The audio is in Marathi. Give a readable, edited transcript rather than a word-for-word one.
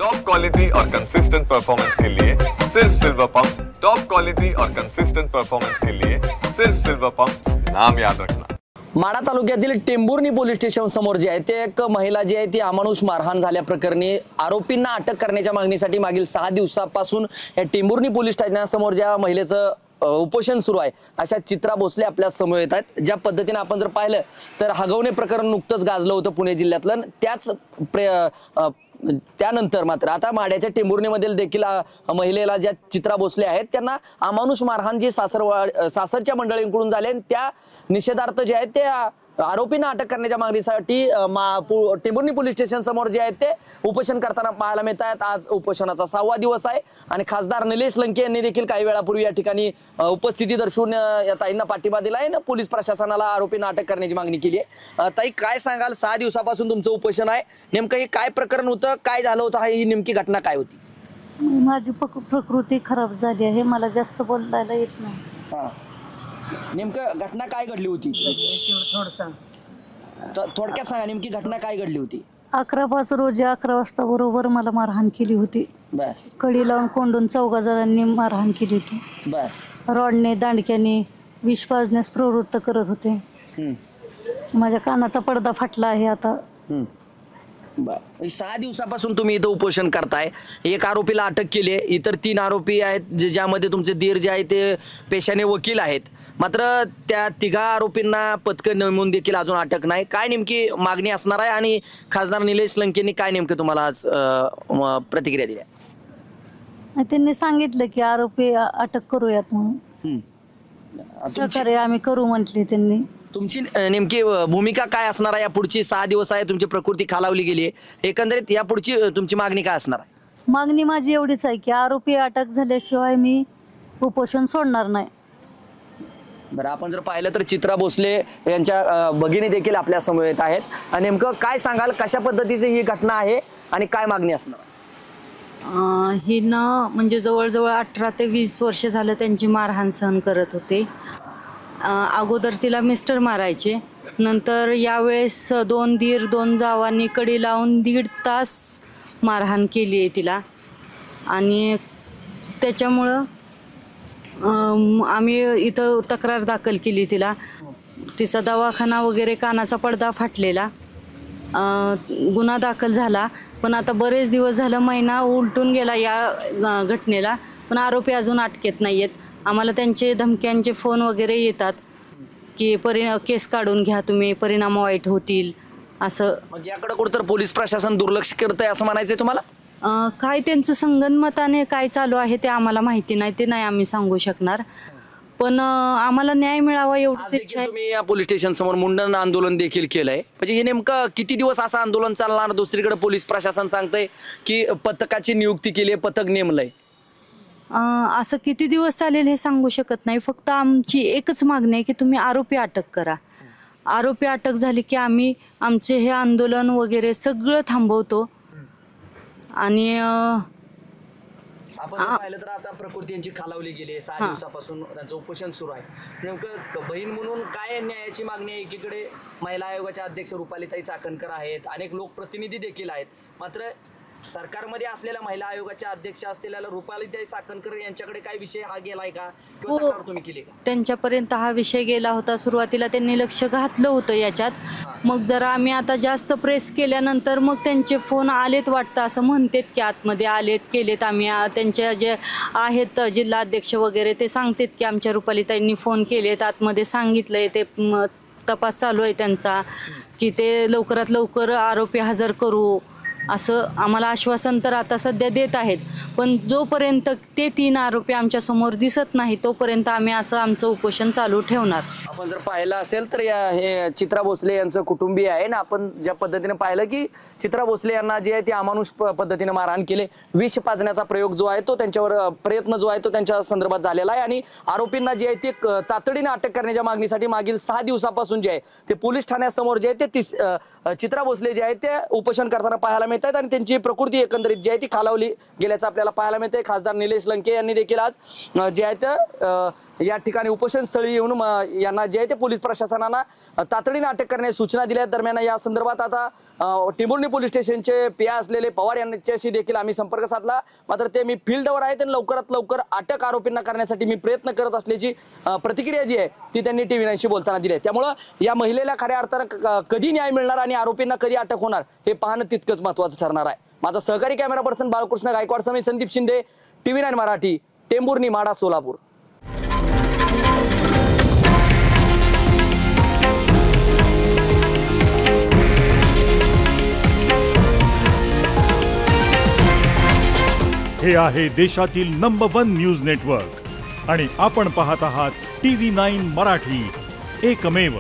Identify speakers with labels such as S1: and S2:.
S1: टॉप क्वालिटी और कंसिस्टेंट परफॉर्मेंस के लिए सिर्फ सिल्वर पंप्स। टॉप क्वालिटी और कंसिस्टेंट परफॉर्मेंस के लिए सिर्फ सिल्वर पंप्स, नाम याद रखना।
S2: माढा तालुक्यातील टेंभुर्णी पोलीस स्टेशन समोर जे आहे ते एक महिला जी आहे ती अमानुष मारहाण झाल्या प्रकरणी आरोपींना अटक करण्याच्या मागणीसाठी मागील 6 दिवसापासून या टेंभुर्णी पोलीस स्टेशनसमोर ज्या महिलेचं उपोषण सुरू आहे अशा चित्रा भोसले आपल्या समोर येत आहेत। ज्या पद्धतीने आपण जर पाहिलं तर हगवणे प्रकरण नुकतंच गाजलं होतं पुणे जिल्ह्यातलं, त्यानंतर मात्र आता माढ्याच्या टेंभुर्णीमधील देखील महिलेला ज्या चित्रा भोसले आहेत त्यांना अमानुष मारहाण जी सासरच्या मंडळींकडून झाले त्या निषेधार्थ जे आहेत ते आरोपींना अटक करण्याच्या मागणीसाठी टेंभुर्णी पोलीस स्टेशन समोर जे आहेत ते उपोषण करताना पाहायला मिळत आहेत। आज उपोषणाचा 6वा दिवस आहे आणि खासदार निलेश लंके यांनी देखील काही वेळापूर्वी या ठिकाणी उपस्थिती दर्शवून या ताईंना पाठिंबा दिला आहे ना पोलीस प्रशासनाला आरोपींना अटक करण्याची मागणी केली आहे। ताई काय सांगाल, 6 दिवसापासून तुमचं उपोषण आहे, नेमकं हे काय प्रकरण होतं, काय झालं होतं, ही नेमकी घटना काय होती?
S3: माझी प्रकृती खराब झाली आहे, मला जास्त बोलायला येत नाही।
S2: नेमकं घटना काय घडली होती? थोडक्यात सांगा, नेमकी घटना काय घडली होती?
S3: 11/5 रोजी 11 वाजता बरोबर मला मारहाण केली होती। कडी लावून कोंडून 4 जणांनी मारहाण केली होती। रॉडने दांडक्याने विष पाजण्यास प्रवृत्त करत होते। माझ्या कानाचा पडदा फाटला आहे आता।
S2: 6 दिवसापासून तुम्ही इथं उपोषण करताय, एक आरोपीला अटक केली आहे, इतर 3 आरोपी आहेत ज्यामध्ये तुमचे दीर जे आहे ते पेशाने वकील आहेत, मात्र त्या 3 आरोपींना पथकं नेमून देखील अजून अटक नाही। काय नेमकी मागणी असणार आहे आणि खासदार निलेश लंकेंनी काय नेमकं तुम्हाला आज प्रतिक्रिया दिल्या?
S3: त्यांनी सांगितलं की आरोपी अटक करूयात म्हणून, सहकार्य आम्ही करू म्हटले त्यांनी।
S2: तुमची नेमकी भूमिका काय असणार आहे? या पुढची 6 दिवस आहे, तुमची प्रकृती खालावली गेली आहे, एकंदरीत या पुढची तुमची मागणी काय असणार आहे?
S3: मागणी माझी एवढीच आहे की आरोपी अटक झाल्याशिवाय मी उपोषण सोडणार नाही।
S2: बरं, आपण जर पाहिलं तर चित्रा भोसले यांच्या भगिनी देखील आपल्या समोर येत आहेत। नेमकं काय सांगाल, कशा पद्धतीची ही घटना आहे आणि काय मागणी असणार?
S4: ही ना म्हणजे जवळजवळ 18 ते 20 वर्ष झालं त्यांची मारहाण सहन करत होते। अगोदर तिला मिस्टर मारायचे, नंतर यावेळेस 2 दीर 2 जावांनी कडी लावून 1.5 तास मारहाण केली आहे तिला आणि त्याच्यामुळं आम्ही इथं तक्रार दाखल केली तिला। तिचा दवाखाना वगैरे, कानाचा पडदा फाटलेला, गुन्हा दाखल झाला, पण आता बरेच दिवस झालं, महिना उलटून गेला या घटनेला, पण आरोपी अजून अटकेत नाही आहेत। आम्हाला त्यांचे धमक्यांचे फोन वगैरे येतात की केस काढून घ्या तुम्ही, परिणाम वाईट होतील असं।
S2: म्हणजे याकडे कुठं पोलीस प्रशासन दुर्लक्ष करतंय असं म्हणायचंय तुम्हाला?
S4: काय त्यांचं संगनमताने काय चालू आहे ते आम्हाला माहिती नाही, ते नाही आम्ही सांगू शकणार, पण आम्हाला न्याय मिळावा एवढीच इच्छा आहे।
S2: तुम्ही या पोलीस स्टेशन समोर मुंडन आंदोलन देखील केलंय, म्हणजे हे नेमकं किती दिवस असं आंदोलन चालणार? दुसरीकडे पोलीस प्रशासन सांगतंय की पथकाची नियुक्ती केली आहे, पथक नेमलंय,
S4: असं किती दिवस चालेल हे सांगू शकत नाही। फक्त आमची एकच मागणी आहे की तुम्ही आरोपी अटक करा। आरोपी अटक झाली की आम्ही आमचे हे आंदोलन वगैरे सगळं थांबवतो। आणि
S2: आपण पाहिलं तर आता प्रकृती यांची खालावली गेली आहे, 6 दिवसापासून त्यांचं उपोषण सुरू आहे। नेमकं बहीण म्हणून काय न्यायाची मागणी आहे? एकीकडे महिला आयोगाच्या अध्यक्ष रुपालीताई चाकणकर आहेत, अनेक लोकप्रतिनिधी देखील आहेत, मात्र सरकारमध्ये असलेल्या महिला आयोगाच्या अध्यक्ष असलेल्या रुपालीताई चाकणकर यांच्याकडे काय विषय हा गेलाय का किंवा तक्रार तुम्ही केली का?
S4: त्यांच्यापर्यंत हा विषय गेला होता, सुरुवातीला त्यांनी लक्ष घातलं होतं याच्यात, मग जरा आम्ही आता जास्त प्रेस केल्यानंतर मग त्यांचे फोन आलेत वाटतं, असं म्हणतात की आतमध्ये आलेत, केलेत, आम्ही त्यांच्या जे आहेत जिल्हा अध्यक्ष वगैरे ते सांगतात की आमच्या रुपालीताईंनी फोन केलेत, आतमध्ये सांगितलंय, ते तपास चालू आहे त्यांचा की ते लवकरात लवकर आरोपी हजर करू असं आम्हाला आश्वासन तर आता सध्या देत आहेत, पण जोपर्यंत ते 3 आरोपी आमच्या समोर दिसत नाही तोपर्यंत आम्ही असं आमचं उपोषण चालू ठेवणार।
S2: आपण जर पाहिलं असेल तर हे चित्रा भोसले यांचं कुटुंबीय आहे ना, आपण ज्या पद्धतीने पाहिलं की चित्रा भोसले यांना जे आहे ते अमानुष पद्धतीने मारहाण केले, विष पाजण्याचा प्रयोग जो आहे तो त्यांच्यावर प्रयत्न जो आहे तो त्यांच्या संदर्भात झालेला आहे आणि आरोपींना जे आहे ते तातडीने अटक करण्याच्या मागणीसाठी मागील 6 दिवसापासून जे आहे ते पोलीस ठाण्यासमोर जे आहे ते चित्रा भोसले जे आहेत ते उपोषण करताना पाहायला मिळत आहेत आणि त्यांची प्रकृती एकंदरीत जी आहे ती खालावली गेल्याचं आपल्याला पाहायला मिळते। खासदार निलेश लंके यांनी देखील आज जे आहे ते या ठिकाणी उपोषण स्थळी येऊन यांना जे आहे ते पोलीस प्रशासनाला तातडीने अटक करण्याची सूचना दिल्या। दरम्यान या संदर्भात आता टिंबुर्णी पोलीस स्टेशनचे पीआय असलेले पवार यांच्याशी देखील आम्ही संपर्क साधला, मात्र ते मी फील्डवर आहेत आणि लवकरात लवकर अटक आरोपींना करण्यासाठी मी प्रयत्न करत असल्याची प्रतिक्रिया जी आहे ती त्यांनी TV9शी बोलताना दिली आहे। त्यामुळं या महिलेला खऱ्या अर्थानं कधी न्याय मिळणार आणि आरोपींना कधी अटक होणार हे पाहणं तितकंच महत्त्वाचं ठरणार आहे। माझा सहकारी कॅमेरा पर्सन बाळकृष्ण गायकवाड समेत संदीप शिंदे, TV9 मराठी, टेंभुर्णी, माढा, सोलापूर।
S5: हे आहे देशातील नंबर 1 न्यूज नेटवर्क आणि आपण पाहत आहात TV9 मराठी, एकमेव।